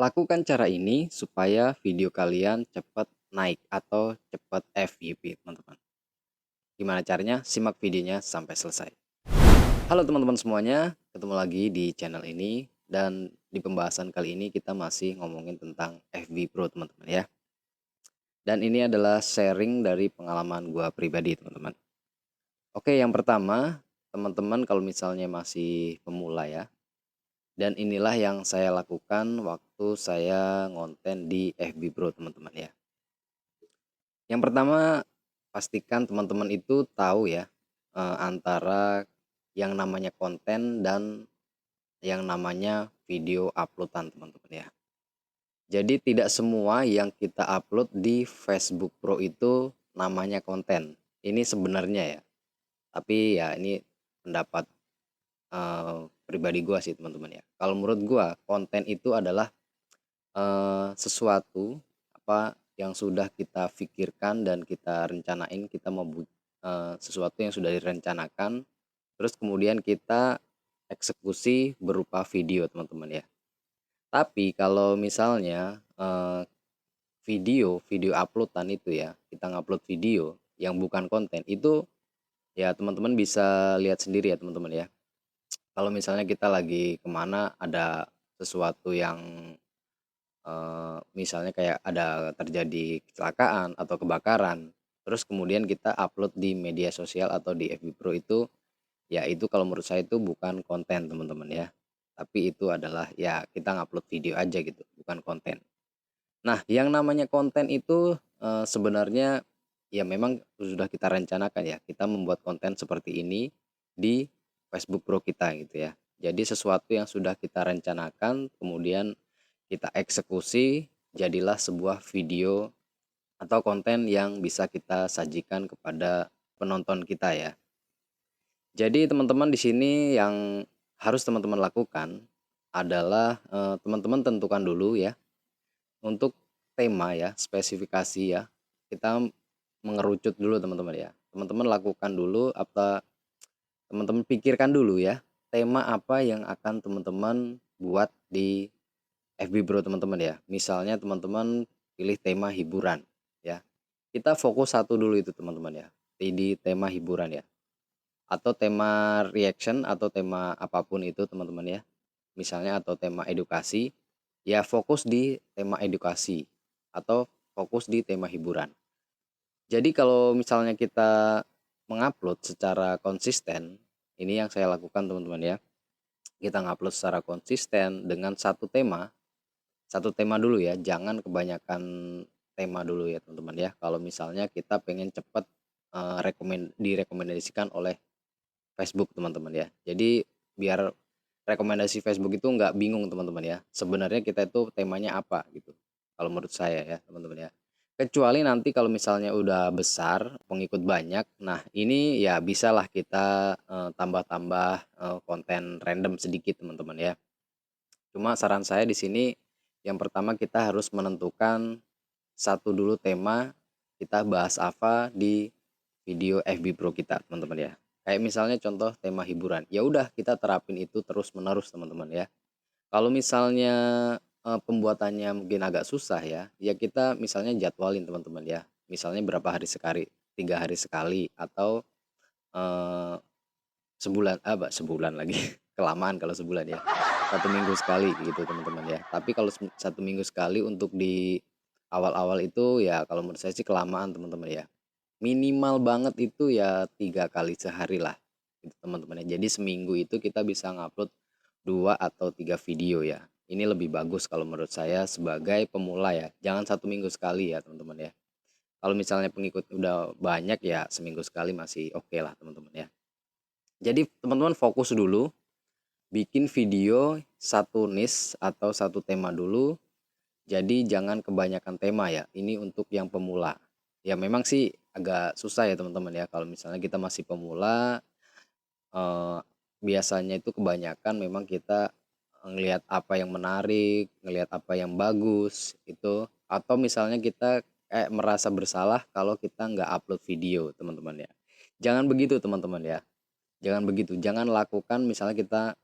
Lakukan cara ini supaya video kalian cepat naik atau cepat FYP, teman-teman. Gimana caranya? Simak videonya sampai selesai. Halo teman-teman semuanya, ketemu lagi di channel ini dan di pembahasan kali ini kita masih ngomongin tentang FB Pro, teman-teman ya. Dan ini adalah sharing dari pengalaman gua pribadi, teman-teman. Oke, yang pertama, teman-teman kalau misalnya masih pemula ya, dan inilah yang saya lakukan waktu saya ngonten di FB Pro, teman-teman ya. Yang pertama, pastikan teman-teman itu tahu ya, antara yang namanya konten dan yang namanya video uploadan, teman-teman ya. Jadi tidak semua yang kita upload di Facebook Pro itu namanya konten. Ini sebenarnya ya, tapi ya ini pendapat pribadi gua sih, teman-teman ya. Kalau menurut gua, konten itu adalah sesuatu apa yang sudah kita pikirkan dan kita rencanain, kita mau sesuatu yang sudah direncanakan, terus kemudian kita eksekusi berupa video, teman-teman ya. Tapi kalau misalnya video uploadan itu ya, kita ngupload video yang bukan konten itu, ya teman-teman bisa lihat sendiri ya teman-teman ya. Kalau misalnya kita lagi kemana ada sesuatu yang misalnya kayak ada terjadi kecelakaan atau kebakaran, terus kemudian kita upload di media sosial atau di FB Pro itu, ya itu kalau menurut saya itu bukan konten, teman-teman ya. Tapi itu adalah ya kita ngupload video aja gitu, bukan konten. Nah, yang namanya konten itu sebenarnya ya memang sudah kita rencanakan ya, kita membuat konten seperti ini di Facebook Pro kita gitu ya. Jadi sesuatu yang sudah kita rencanakan kemudian kita eksekusi, jadilah sebuah video atau konten yang bisa kita sajikan kepada penonton kita ya. Jadi teman-teman di sini yang harus teman-teman lakukan adalah teman-teman tentukan dulu ya untuk tema ya, spesifikasi ya. Kita mengerucut dulu teman-teman ya. Teman-teman lakukan dulu apa, teman-teman pikirkan dulu ya, tema apa yang akan teman-teman buat di FB Bro, teman-teman ya. Misalnya teman-teman pilih tema hiburan ya. Kita fokus satu dulu itu teman-teman ya. Di tema hiburan ya. Atau tema reaction atau tema apapun itu teman-teman ya. Misalnya atau tema edukasi, ya fokus di tema edukasi atau fokus di tema hiburan. Jadi kalau misalnya kita mengupload secara konsisten, ini yang saya lakukan teman-teman ya. Kita ngupload secara konsisten dengan satu tema dulu ya, jangan kebanyakan tema dulu ya teman-teman ya. Kalau misalnya kita pengen cepat direkomendasikan oleh Facebook teman-teman ya. Jadi biar rekomendasi Facebook itu nggak bingung teman-teman ya. Sebenarnya kita itu temanya apa gitu. Kalau menurut saya ya teman-teman ya. Kecuali nanti kalau misalnya udah besar, pengikut banyak, nah ini ya bisalah kita tambah-tambah konten random sedikit teman-teman ya. Cuma saran saya di sini yang pertama kita harus menentukan satu dulu tema, kita bahas apa di video FB Pro kita teman-teman ya. Kayak misalnya contoh tema hiburan, ya udah kita terapin itu terus menerus teman-teman ya. Kalau misalnya pembuatannya mungkin agak susah ya, ya kita misalnya jadwalin teman-teman ya. Misalnya berapa hari sekali, 3 hari sekali atau eh, sebulan lagi kelamaan kalau sebulan ya. 1 minggu sekali gitu teman-teman ya. Tapi kalau 1 minggu sekali untuk di awal-awal itu ya kalau menurut saya sih kelamaan teman-teman ya. Minimal banget itu ya 3 kali sehari lah gitu teman-teman ya. Jadi seminggu itu kita bisa ngupload 2 atau 3 video ya. Ini lebih bagus kalau menurut saya sebagai pemula ya. Jangan 1 minggu sekali ya teman-teman ya. Kalau misalnya pengikut udah banyak ya seminggu sekali masih oke lah teman-teman ya. Jadi teman-teman fokus dulu, bikin video satu niche atau satu tema dulu. Jadi jangan kebanyakan tema ya. Ini untuk yang pemula. Ya memang sih agak susah ya teman-teman ya. Kalau misalnya kita masih pemula, eh, biasanya itu kebanyakan memang kita ngelihat apa yang menarik, ngelihat apa yang bagus itu, atau misalnya kita kayak merasa bersalah kalau kita nggak upload video teman-teman ya. Jangan begitu teman-teman ya. Jangan begitu. Jangan lakukan misalnya kita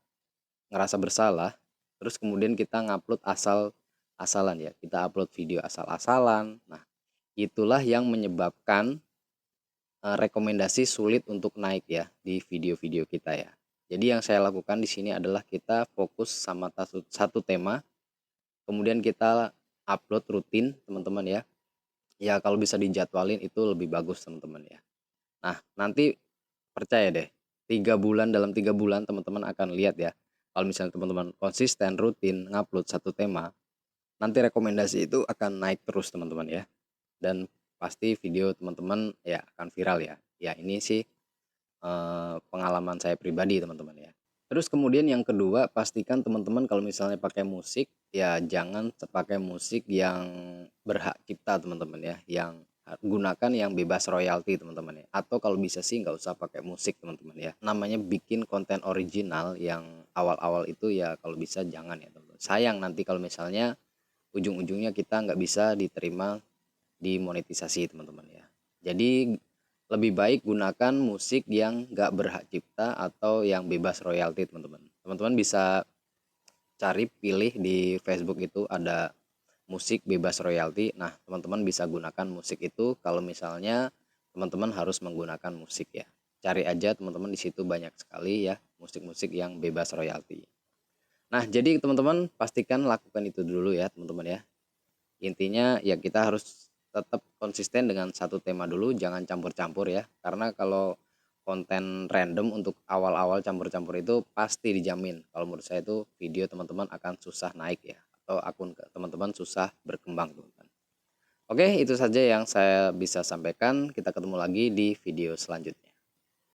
ngerasa bersalah, terus kemudian kita ngupload asal asalan ya, kita upload video asal-asalan. Nah, itulah yang menyebabkan rekomendasi sulit untuk naik ya di video-video kita ya. Jadi yang saya lakukan di sini adalah kita fokus sama satu tema, kemudian kita upload rutin teman-teman ya. Ya kalau bisa dijadwalin itu lebih bagus teman-teman ya. Nah, nanti percaya deh, 3 bulan, dalam 3 bulan teman-teman akan lihat ya. Kalau misalnya teman-teman konsisten rutin ngupload satu tema, nanti rekomendasi itu akan naik terus teman-teman ya. Dan pasti video teman-teman ya akan viral ya. Ya ini sih pengalaman saya pribadi teman-teman ya. Terus kemudian yang kedua, pastikan teman-teman kalau misalnya pakai musik ya jangan pakai musik yang berhak cipta teman-teman ya, yang gunakan yang bebas royalti teman-teman ya. Atau kalau bisa sih nggak usah pakai musik teman-teman ya. Namanya bikin konten original yang awal-awal itu ya kalau bisa jangan ya teman-teman. Sayang nanti kalau misalnya ujung-ujungnya kita nggak bisa diterima dimonetisasi teman-teman ya. Jadi lebih baik gunakan musik yang nggak berhak cipta atau yang bebas royalti teman-teman. Teman-teman bisa cari pilih di Facebook itu ada musik bebas royalti. Nah teman-teman bisa gunakan musik itu kalau misalnya teman-teman harus menggunakan musik ya. Cari aja teman-teman di situ banyak sekali ya musik-musik yang bebas royalti. Nah jadi teman-teman pastikan lakukan itu dulu ya teman-teman ya. Intinya ya kita harus tetap konsisten dengan satu tema dulu, jangan campur-campur ya. Karena kalau konten random untuk awal-awal campur-campur itu pasti dijamin. Kalau menurut saya itu video teman-teman akan susah naik ya, atau akun teman-teman susah berkembang teman-teman. Oke, itu saja yang saya bisa sampaikan. Kita ketemu lagi di video selanjutnya.